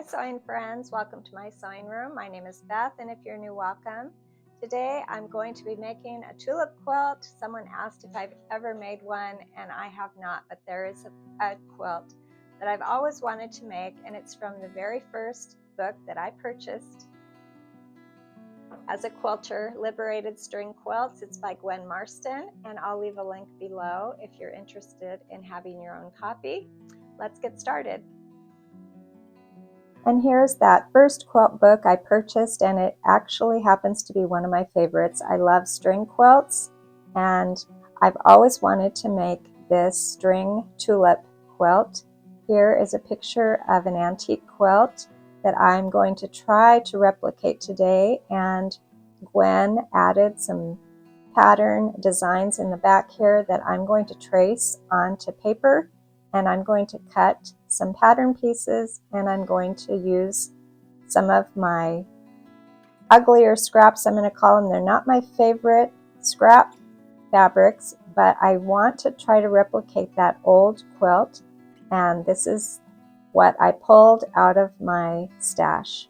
Hi sewing friends, welcome to my sewing room. My name is Beth, and if you're new, welcome. Today I'm going to be making a tulip quilt. Someone asked if I've ever made one, and I have not, but there is a quilt that I've always wanted to make, and it's from the very first book that I purchased as a quilter, Liberated String Quilts. It's by Gwen Marston, and I'll leave a link below if you're interested in having your own copy. Let's get started. And here's that first quilt book I purchased, and it actually happens to be one of my favorites. I love string quilts, and I've always wanted to make this string tulip quilt. Here is a picture of an antique quilt that I'm going to try to replicate today, and Gwen added some pattern designs in the back here that I'm going to trace onto paper, and I'm going to cut some pattern pieces, and I'm going to use some of my uglier scraps. I'm going to call them. They're not my favorite scrap fabrics, but I want to try to replicate that old quilt, and this is what I pulled out of my stash.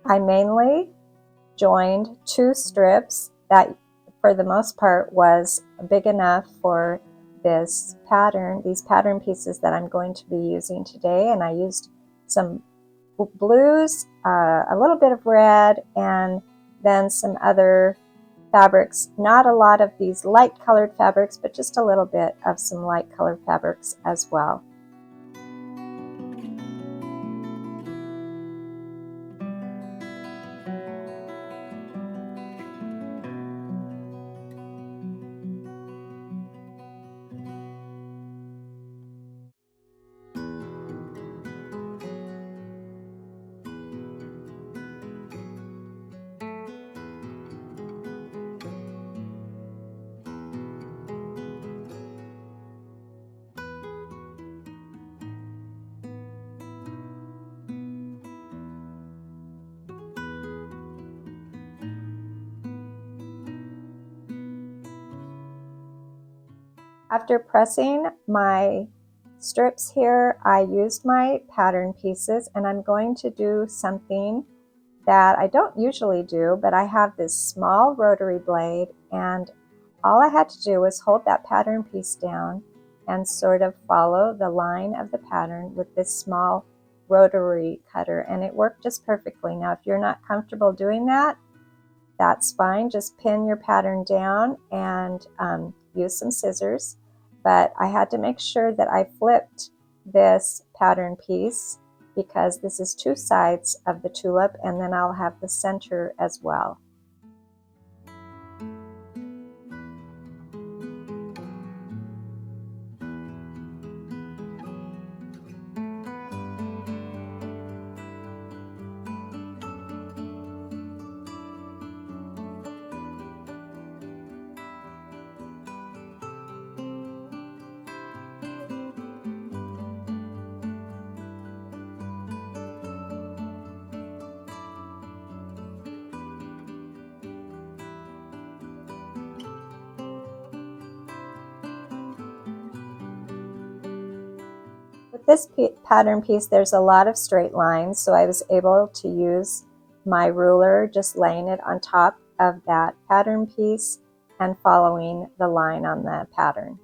I mainly joined two strips that for the most part was big enough for this pattern, these pattern pieces that I'm going to be using today, and I used some blues, a little bit of red, and then some other fabrics. Not a lot of these light colored fabrics, but just a little bit of some light colored fabrics as well. After pressing my strips here, I used my pattern pieces, and I'm going to do something that I don't usually do, but I have this small rotary blade, and all I had to do was hold that pattern piece down and sort of follow the line of the pattern with this small rotary cutter, and it worked just perfectly. Now, if you're not comfortable doing that, that's fine. Just pin your pattern down and use some scissors. But I had to make sure that I flipped this pattern piece because this is two sides of the tulip, and then I'll have the center as well. With this pattern piece, there's a lot of straight lines, so I was able to use my ruler, just laying it on top of that pattern piece and following the line on the pattern.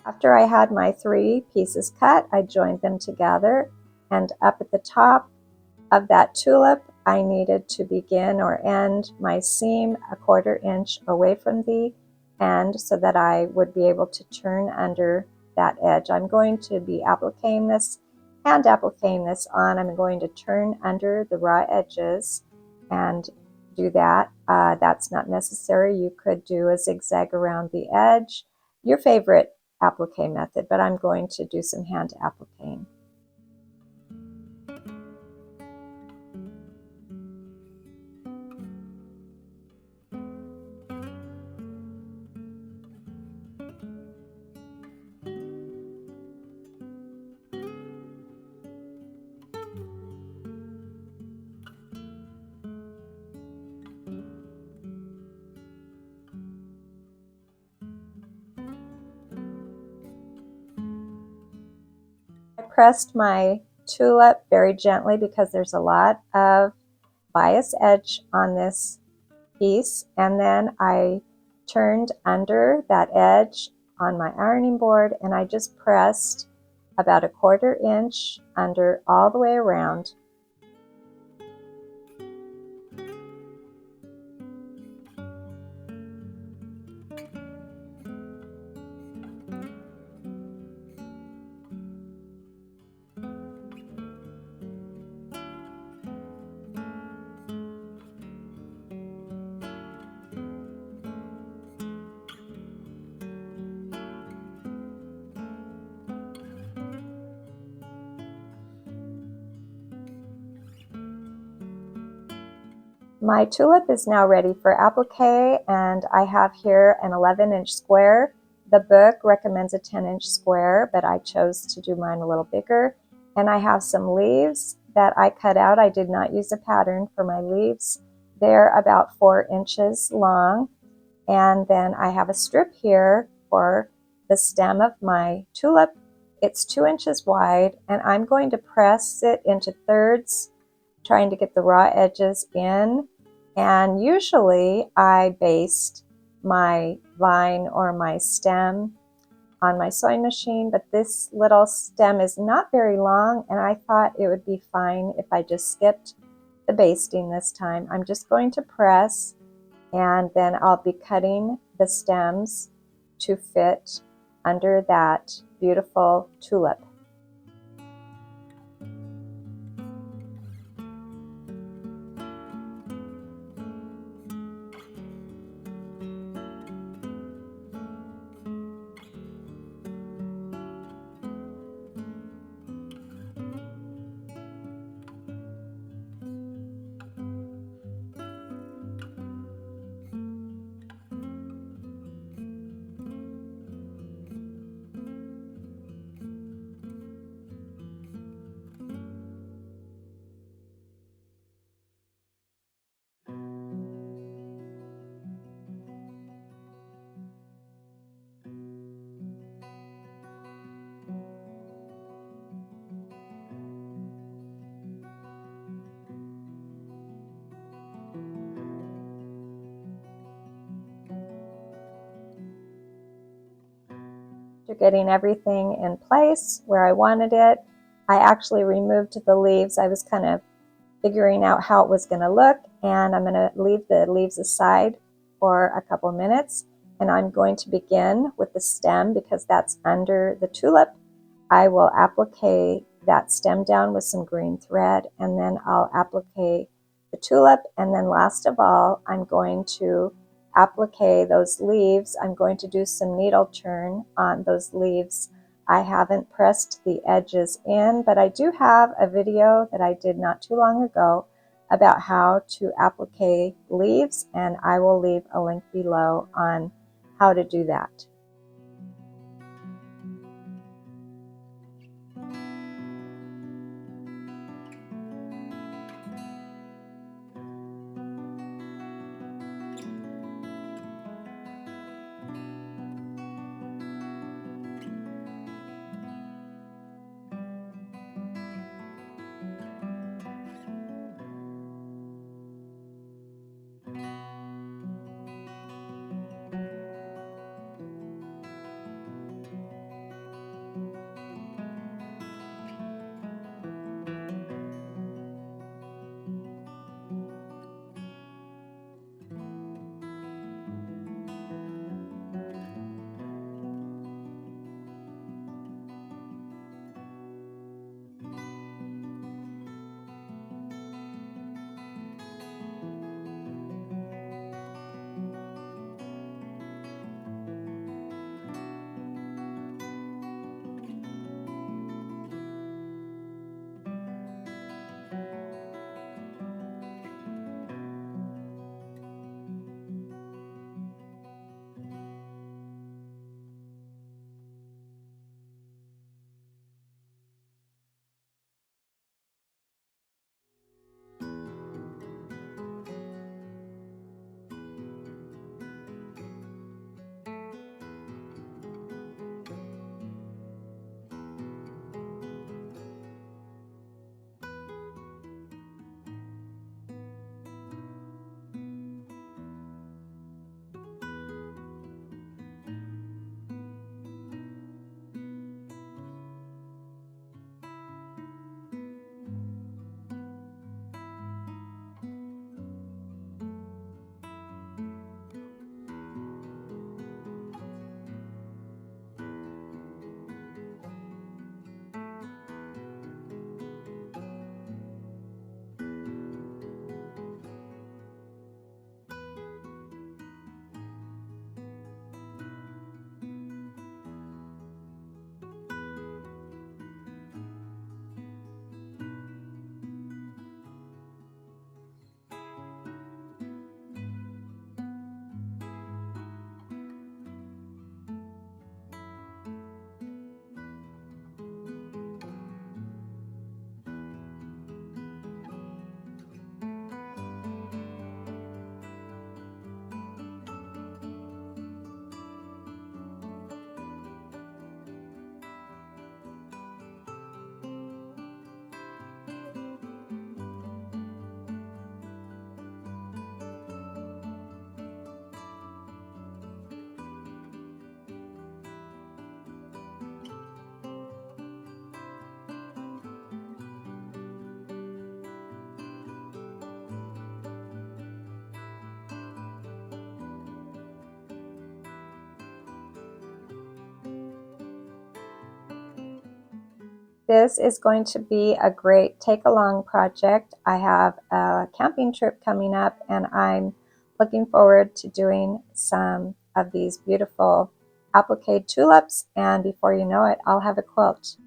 After I had my three pieces cut, I joined them together, and up at the top of that tulip, I needed to begin or end my seam a 1/4 inch away from the and so that I would be able to turn under that edge. I'm going to be appliquing this, hand appliquing this on. I'm going to turn under the raw edges and do that. That's not necessary. You could do a zigzag around the edge, your favorite applique method, but I'm going to do some hand appliquing. I pressed my tulip very gently because there's a lot of bias edge on this piece, and then I turned under that edge on my ironing board, and I just pressed about 1/4 inch under all the way around. My tulip is now ready for applique, and I have here an 11-inch square. The book recommends a 10-inch square, but I chose to do mine a little bigger. And I have some leaves that I cut out. I did not use a pattern for my leaves. They're about 4 inches long. And then I have a strip here for the stem of my tulip. It's 2 inches wide, and I'm going to press it into thirds, trying to get the raw edges in. And usually I baste my vine or my stem on my sewing machine, but this little stem is not very long, and I thought it would be fine if I just skipped the basting this time. I'm just going to press, and then I'll be cutting the stems to fit under that beautiful tulip. After getting everything in place where I wanted it, I actually removed the leaves. I was kind of figuring out how it was going to look, and I'm going to leave the leaves aside for a couple minutes, and I'm going to begin with the stem because that's under the tulip. I will applique that stem down with some green thread, and then I'll applique the tulip, and then last of all I'm going to applique those leaves. I'm going to do some needle turn on those leaves. I haven't pressed the edges in, but I do have a video that I did not too long ago about how to applique leaves, and I will leave a link below on how to do that. This is going to be a great take-along project. I have a camping trip coming up, and I'm looking forward to doing some of these beautiful applique tulips, and before you know it, I'll have a quilt.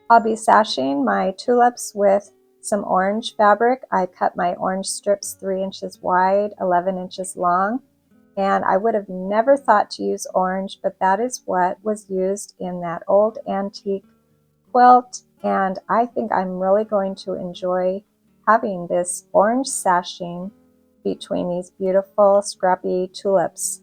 I'll be sashing my tulips with some orange fabric. I cut my orange strips 3 inches wide, 11 inches long, and I would have never thought to use orange, but that is what was used in that old antique quilt, and I think I'm really going to enjoy having this orange sashing between these beautiful scrappy tulips.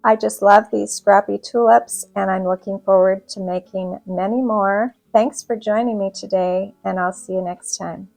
I just love these scrappy tulips, and I'm looking forward to making many more. Thanks for joining me today, and I'll see you next time.